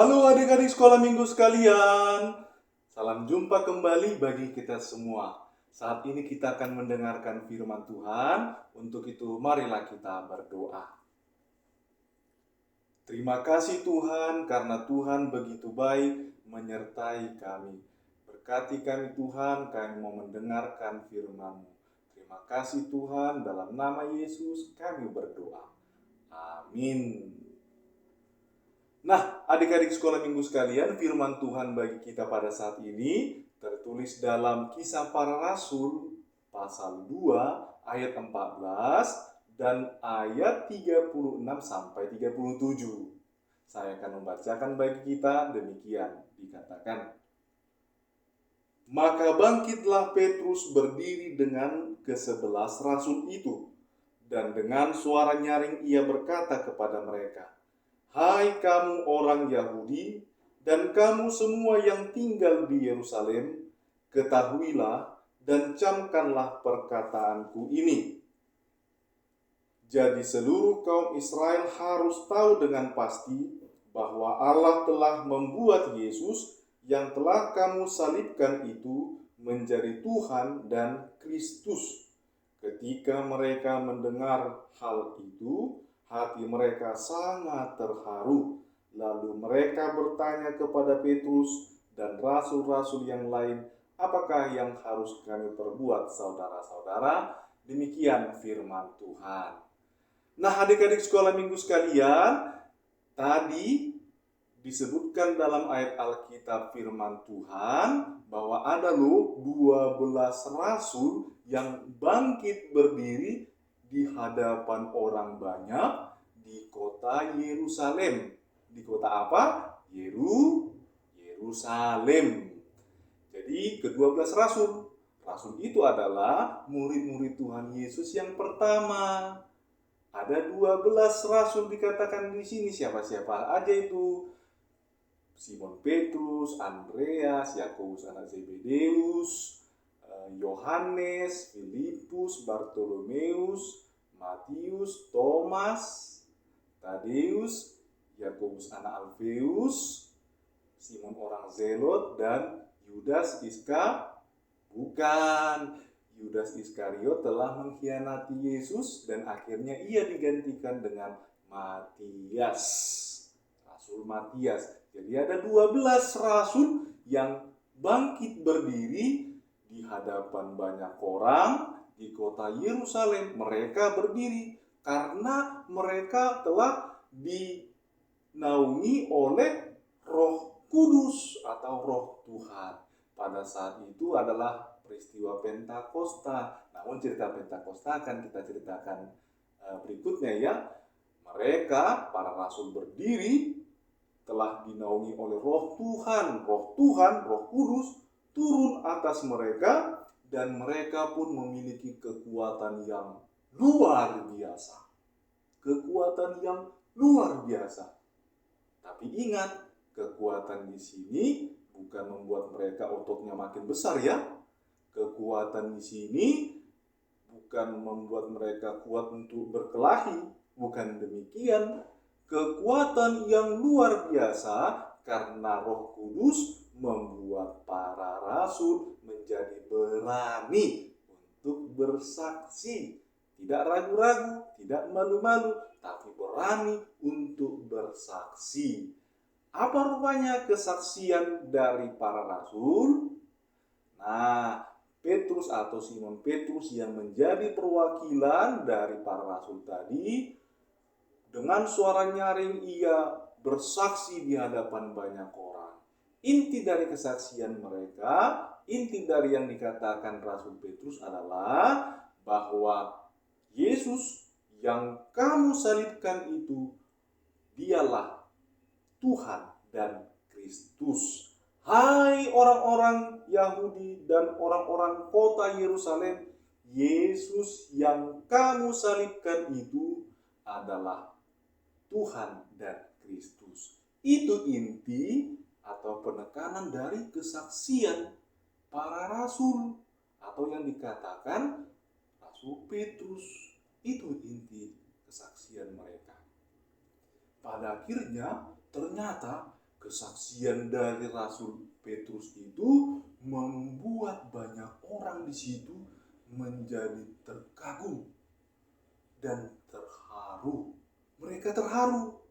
Halo adik-adik sekolah minggu sekalian. Salam jumpa kembali bagi kita semua. Saat ini kita akan mendengarkan firman Tuhan. Untuk itu marilah kita berdoa. Terima kasih Tuhan karena Tuhan begitu baik menyertai kami. Berkati kami Tuhan, kami mau mendengarkan firman-Mu. Terima kasih Tuhan, dalam nama Yesus kami berdoa. Amin. Nah, adik-adik sekolah minggu sekalian, firman Tuhan bagi kita pada saat ini tertulis dalam Kisah Para Rasul pasal 2 ayat 14 dan ayat 36 sampai 37. Saya akan membacakan bagi kita, demikian dikatakan. Maka bangkitlah Petrus berdiri dengan ke-11 rasul itu, dan dengan suara nyaring ia berkata kepada mereka, "Hai kamu orang Yahudi dan kamu semua yang tinggal di Yerusalem, ketahuilah dan camkanlah perkataanku ini. Jadi seluruh kaum Israel harus tahu dengan pasti bahwa Allah telah membuat Yesus yang telah kamu salibkan itu menjadi Tuhan dan Kristus." Ketika mereka mendengar hal itu, hati mereka sangat terharu. Lalu mereka bertanya kepada Petrus dan rasul-rasul yang lain, "Apakah yang harus kami perbuat, saudara-saudara?" Demikian firman Tuhan. Nah, adik-adik sekolah minggu sekalian, tadi disebutkan dalam ayat Alkitab firman Tuhan bahwa ada 12 rasul yang bangkit berdiri di hadapan orang banyak di kota Yerusalem. Di kota apa? Yerusalem. Jadi ke-12 rasul. Rasul itu adalah murid-murid Tuhan Yesus yang pertama. Ada 12 rasul dikatakan di sini. Siapa-siapa aja itu? Simon Petrus, Andreas, Yakobus anak Zebedeus, Yohanes, Filipus, Bartolomeus, Matius, Thomas, Tadeus, Yakobus anak Alfeus, Simon orang Zelot, dan Yudas bukan. Yudas Iskariot telah mengkhianati Yesus dan akhirnya ia digantikan dengan Matias. Rasul Matias. Jadi ada 12 rasul yang bangkit berdiri di hadapan banyak orang di kota Yerusalem. Mereka berdiri karena mereka telah dinaungi oleh Roh Kudus atau Roh Tuhan. Pada saat itu adalah peristiwa Pentakosta. Namun cerita Pentakosta akan kita ceritakan berikutnya ya. Mereka, para rasul berdiri, telah dinaungi oleh Roh Tuhan, Roh Kudus turun atas mereka, dan mereka pun memiliki kekuatan yang luar biasa. Kekuatan yang luar biasa. Tapi ingat, kekuatan di sini bukan membuat mereka ototnya makin besar ya. Kekuatan di sini bukan membuat mereka kuat untuk berkelahi, bukan demikian. Kekuatan yang luar biasa karena Roh Kudus membuat para rasul menjadi berani untuk bersaksi. Tidak ragu-ragu, tidak malu-malu, tapi berani untuk bersaksi. Apa rupanya kesaksian dari para rasul? Nah, Petrus atau Simon Petrus yang menjadi perwakilan dari para rasul tadi, dengan suara nyaring ia bersaksi di hadapan banyak orang. Inti dari kesaksian mereka, inti dari yang dikatakan Rasul Petrus adalah bahwa Yesus yang kamu salibkan itu, dialah Tuhan dan Kristus. Hai orang-orang Yahudi dan orang-orang kota Yerusalem, Yesus yang kamu salibkan itu adalah Tuhan dan Kristus. Itu inti atau penekanan dari kesaksian para rasul atau yang dikatakan Rasul Petrus. Itu inti kesaksian mereka. Pada akhirnya ternyata Kesaksian dari Rasul Petrus itu membuat banyak orang di situ menjadi terkagum dan terharu. Mereka terharu.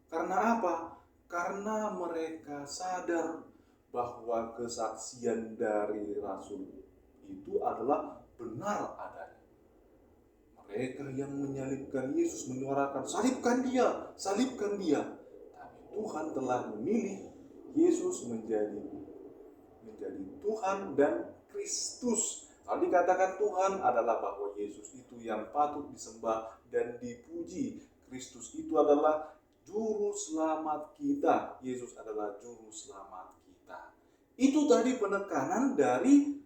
Karena apa? Karena mereka sadar bahwa kesaksian dari Rasul itu adalah benar adanya. Mereka yang menyalibkan Yesus menyuarakan, salibkan dia, salibkan dia. Tapi Tuhan telah memilih Yesus menjadi Tuhan dan Kristus. Kalau dikatakan Tuhan adalah bahwa Yesus itu yang patut disembah dan dipuji. Kristus itu adalah juru selamat kita. Yesus adalah juru selamat kita. Itu tadi penekanan dari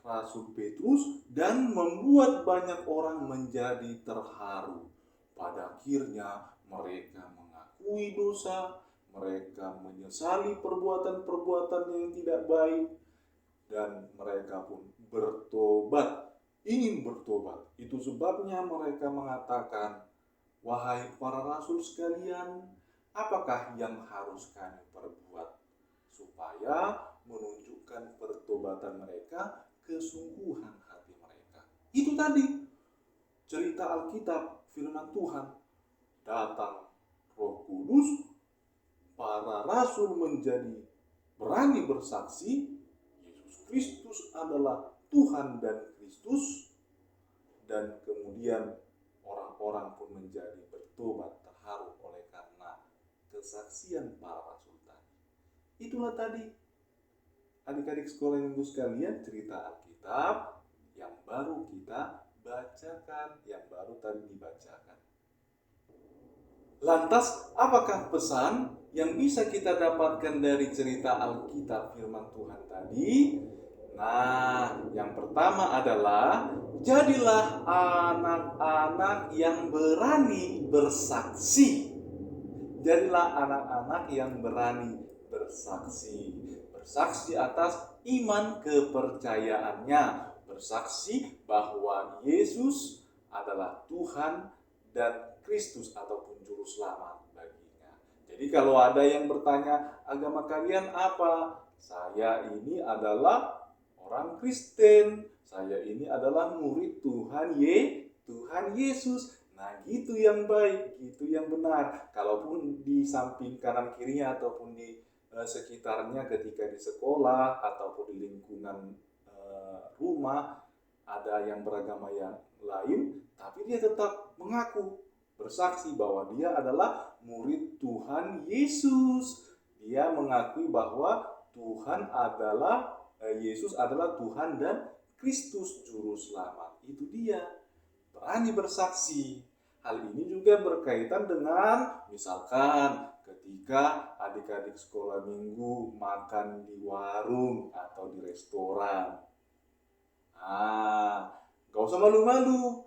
Rasul Petrus dan membuat banyak orang menjadi terharu. Pada akhirnya mereka mengakui dosa, mereka menyesali perbuatan-perbuatan yang tidak baik, dan mereka pun bertobat, ingin bertobat. Itu sebabnya mereka mengatakan, wahai para rasul sekalian, apakah yang harus kami perbuat supaya menunjukkan pertobatan mereka, kesungguhan hati mereka. Itu tadi cerita Alkitab, firman Tuhan. Datang Roh Kudus, para rasul menjadi berani bersaksi, Yesus Kristus adalah Tuhan dan Kristus, dan kemudian orang-orang pun menjadi bertobat terharu oleh karena kesaksian para rasul tadi. Itulah tadi adik-adik sekolah minggu sekalian, cerita Alkitab yang baru kita bacakan, yang baru tadi dibacakan. Lantas, apakah pesan yang bisa kita dapatkan dari cerita Alkitab firman Tuhan tadi? Nah, yang pertama adalah jadilah anak-anak yang berani bersaksi. Jadilah anak-anak yang berani bersaksi. Bersaksi atas iman kepercayaannya. Bersaksi bahwa Yesus adalah Tuhan dan Kristus ataupun juru selamat baginya. Jadi kalau ada yang bertanya, agama kalian apa? Saya ini adalah orang Kristen. Saya ini adalah murid Tuhan Yesus. Nah, gitu yang baik, gitu yang benar. Kalaupun di samping kanan kirinya ataupun di sekitarnya ketika di sekolah ataupun di lingkungan rumah ada yang beragama yang lain, tapi dia tetap mengaku bersaksi bahwa dia adalah murid Tuhan Yesus. Dia mengakui bahwa Tuhan adalah Yesus adalah Tuhan dan Kristus juru selamat. Itu dia, berani bersaksi. Hal ini juga berkaitan dengan misalkan ketika adik-adik sekolah minggu makan di warung atau di restoran. Gak usah malu-malu.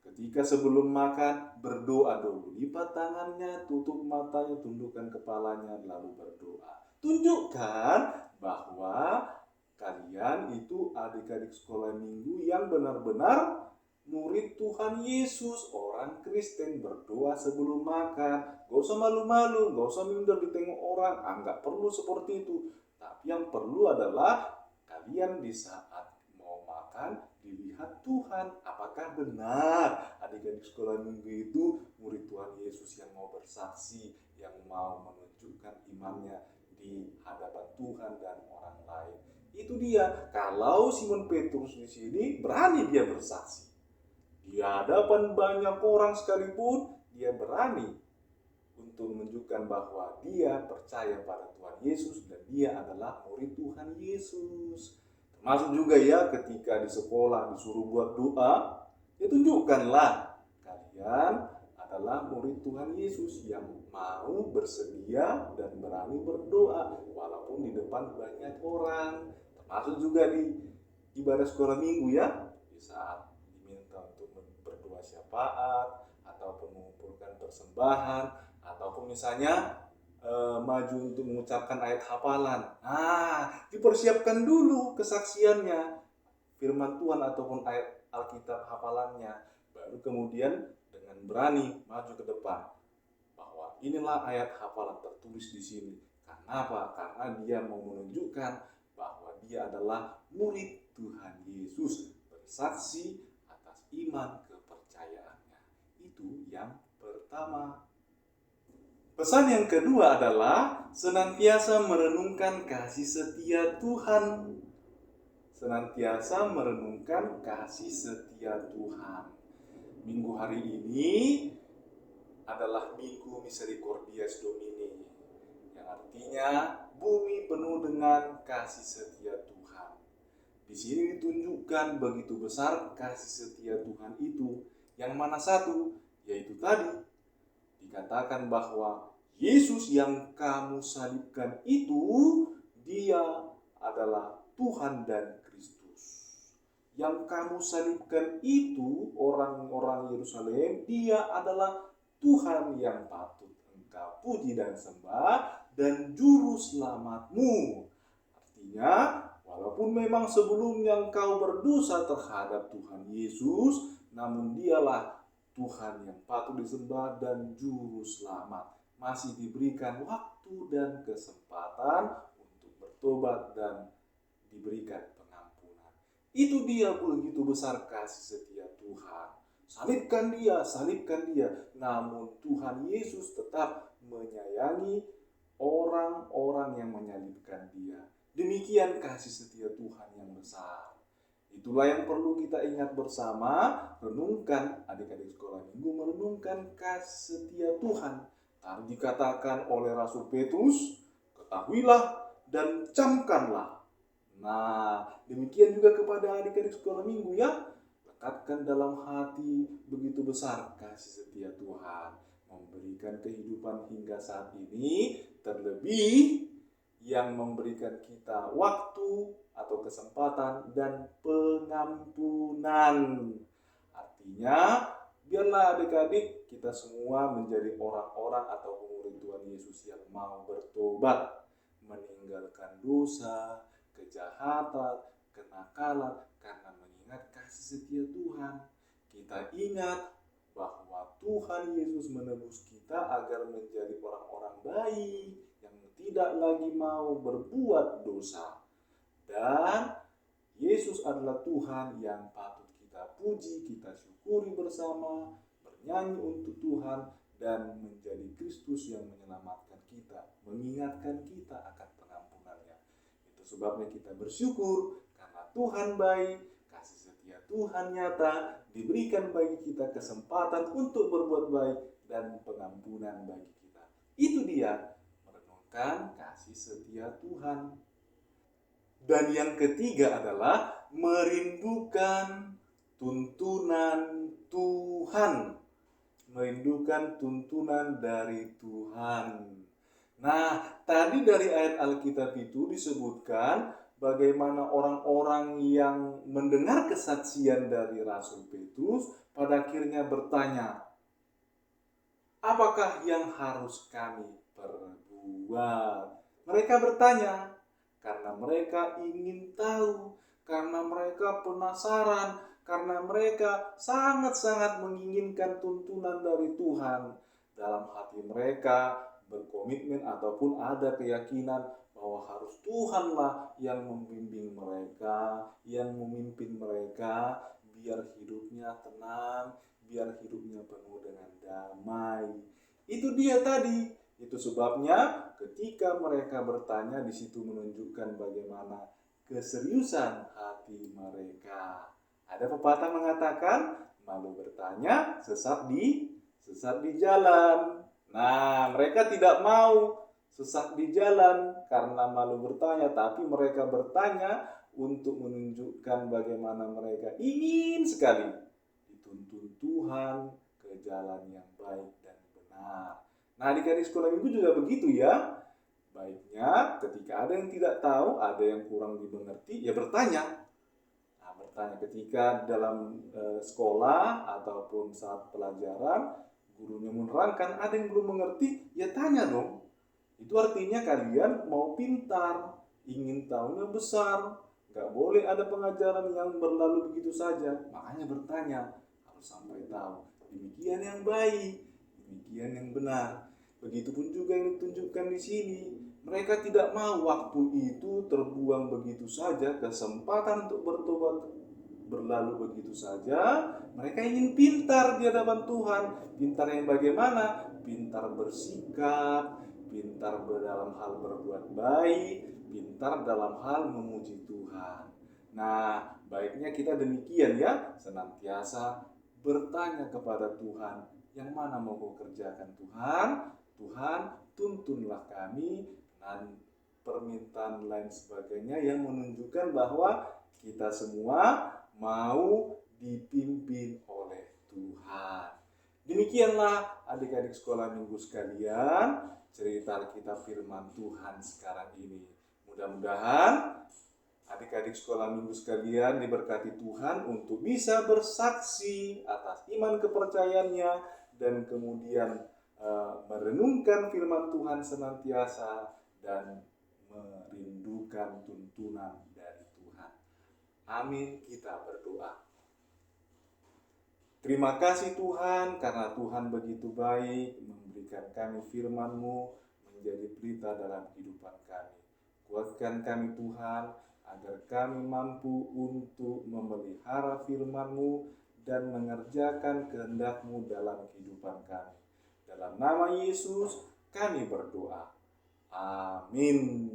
Ketika sebelum makan, berdoa dulu. Lipat tangannya, tutup matanya, tundukkan kepalanya, lalu berdoa. Tunjukkan bahwa kalian itu adik-adik sekolah minggu yang benar-benar murid Tuhan Yesus, orang Kristen, berdoa sebelum makan. Gak usah malu-malu, gak usah minder ditengok orang. Gak perlu seperti itu. Tapi yang perlu adalah kalian di saat mau makan, dilihat Tuhan. Apakah benar adik-adik sekolah minggu itu murid Tuhan Yesus yang mau bersaksi, yang mau menunjukkan imannya di hadapan Tuhan dan orang lain. Itu dia. Kalau Simon Petrus di sini berani dia bersaksi. Di hadapan banyak orang sekalipun, dia berani untuk menunjukkan bahwa dia percaya pada Tuhan Yesus dan dia adalah murid Tuhan Yesus. Termasuk juga ya ketika di sekolah disuruh buat doa, ya tunjukkanlah kalian adalah murid Tuhan Yesus yang mau bersedia dan berani berdoa walaupun di depan banyak orang. Termasuk juga di ibadah sekolah minggu ya, di saat untuk berdoa syafaat ataupun mengumpulkan persembahan ataupun misalnya maju untuk mengucapkan ayat hafalan. Dipersiapkan dulu kesaksiannya, firman Tuhan ataupun ayat Alkitab hafalannya, baru kemudian dengan berani maju ke depan bahwa inilah ayat hafalan tertulis di sini. Kenapa? Karena dia mau menunjukkan bahwa dia adalah murid Tuhan Yesus, bersaksi atas iman kepercayaannya. Itu yang pertama. Pesan yang kedua adalah senantiasa merenungkan kasih setia Tuhan. Senantiasa merenungkan kasih setia Tuhan. Minggu hari ini adalah Minggu Misericordias Domini, yang artinya bumi penuh dengan kasih setia Tuhan. Di sini ditunjukkan begitu besar kasih setia Tuhan itu, yang mana satu, yaitu tadi dikatakan bahwa Yesus yang kamu salibkan itu, dia adalah Tuhan dan Kristus. Yang kamu salibkan itu, orang-orang Yerusalem, dia adalah Tuhan yang patut engkau puji dan sembah, dan juru selamatmu. Artinya, walaupun memang sebelumnya engkau berdosa terhadap Tuhan Yesus, namun dialah Tuhan yang patut disembah dan juru selamat. Masih diberikan waktu dan kesempatan untuk bertobat dan diberikan pengampunan. Itu dia begitu besar kasih setia Tuhan. Salibkan dia. Namun Tuhan Yesus tetap menyayangi orang-orang yang menyalibkan dia. Demikian kasih setia Tuhan yang besar. Itulah yang perlu kita ingat bersama, renungkan adik-adik sekolah minggu, merenungkan kasih setia Tuhan. Tadi dikatakan oleh Rasul Petrus, ketahuilah dan camkanlah. Nah, demikian juga kepada adik-adik sekolah minggu ya. Lekatkan dalam hati begitu besar kasih setia Tuhan, memberikan kehidupan hingga saat ini, terlebih yang memberikan kita waktu atau kesempatan dan pengampunan. Artinya, biarlah adik-adik kita semua menjadi orang-orang atau murid Tuhan Yesus yang mau bertobat, meninggalkan dosa, kejahatan, kenakalan, karena mengingat kasih setia Tuhan. Kita ingat bahwa Tuhan Yesus menebus kita agar menjadi orang-orang baik, yang tidak lagi mau berbuat dosa. Dan Yesus adalah Tuhan yang patut kita puji, kita syukuri bersama, bernyanyi untuk Tuhan, dan menjadi Kristus yang menyelamatkan kita, mengingatkan kita akan pengampunannya. Itu sebabnya kita bersyukur karena Tuhan baik, kasih setia Tuhan nyata, diberikan bagi kita kesempatan untuk berbuat baik dan pengampunan bagi kita. Itu dia, merenungkan kasih setia Tuhan. Dan yang ketiga adalah merindukan tuntunan Tuhan. Merindukan tuntunan dari Tuhan. Nah, tadi dari ayat Alkitab itu disebutkan bagaimana orang-orang yang mendengar kesaksian dari Rasul Petrus pada akhirnya bertanya, apakah yang harus kami perbuat? Mereka bertanya karena mereka ingin tahu, karena mereka penasaran, karena mereka sangat-sangat menginginkan tuntunan dari Tuhan. Dalam hati mereka berkomitmen ataupun ada keyakinan bahwa harus Tuhanlah yang membimbing mereka, yang memimpin mereka, biar hidupnya tenang, biar hidupnya penuh dengan damai. Itu dia tadi. Itu sebabnya ketika mereka bertanya, di situ menunjukkan bagaimana keseriusan hati mereka. Ada pepatah mengatakan, malu bertanya, sesat di jalan. Nah, mereka tidak mau sesat di jalan karena malu bertanya, tapi mereka bertanya untuk menunjukkan bagaimana mereka ingin sekali dituntun Tuhan ke jalan yang baik dan benar. Nah, adik-adik sekolah minggu juga begitu ya. Baiknya ketika ada yang tidak tahu, ada yang kurang dimengerti, ya bertanya. Nah, bertanya ketika dalam sekolah ataupun saat pelajaran, gurunya menerangkan, ada yang belum mengerti, ya tanya dong. Itu artinya kalian mau pintar, ingin tahunya besar. Gak boleh ada pengajaran yang berlalu begitu saja. Makanya bertanya, harus sampai tahu. Demikian yang baik, demikian yang benar. Begitupun juga yang ditunjukkan di sini, Mereka tidak mau waktu itu terbuang begitu saja, kesempatan untuk bertobat berlalu begitu saja. Mereka ingin pintar di hadapan Tuhan. Pintar yang bagaimana? Pintar bersikap, pintar dalam hal berbuat baik, pintar dalam hal memuji Tuhan. Nah, baiknya kita demikian ya, senantiasa bertanya kepada Tuhan, yang mana mau kau kerjakan Tuhan? Tuhan, tuntunlah kami, dan permintaan lain sebagainya yang menunjukkan bahwa kita semua mau dipimpin oleh Tuhan. Demikianlah adik-adik sekolah minggu sekalian, cerita Alkitab firman Tuhan sekarang ini. Mudah-mudahan adik-adik sekolah minggu sekalian diberkati Tuhan untuk bisa bersaksi atas iman kepercayaannya dan kemudian merenungkan firman Tuhan senantiasa dan merindukan tuntunan dari Tuhan. Amin, kita berdoa. Terima kasih Tuhan, karena Tuhan begitu baik memberikan kami firman-Mu menjadi berita dalam kehidupan kami. Kuatkan kami Tuhan, agar kami mampu untuk memelihara firman-Mu dan mengerjakan kehendak-Mu dalam kehidupan kami. Dalam nama Yesus kami berdoa. Amin.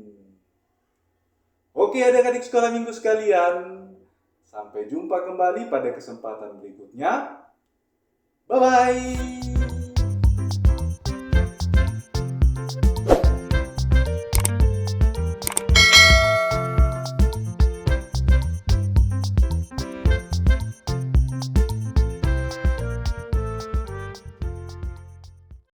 Oke adik-adik sekolah minggu sekalian, sampai jumpa kembali pada kesempatan berikutnya. Bye-bye.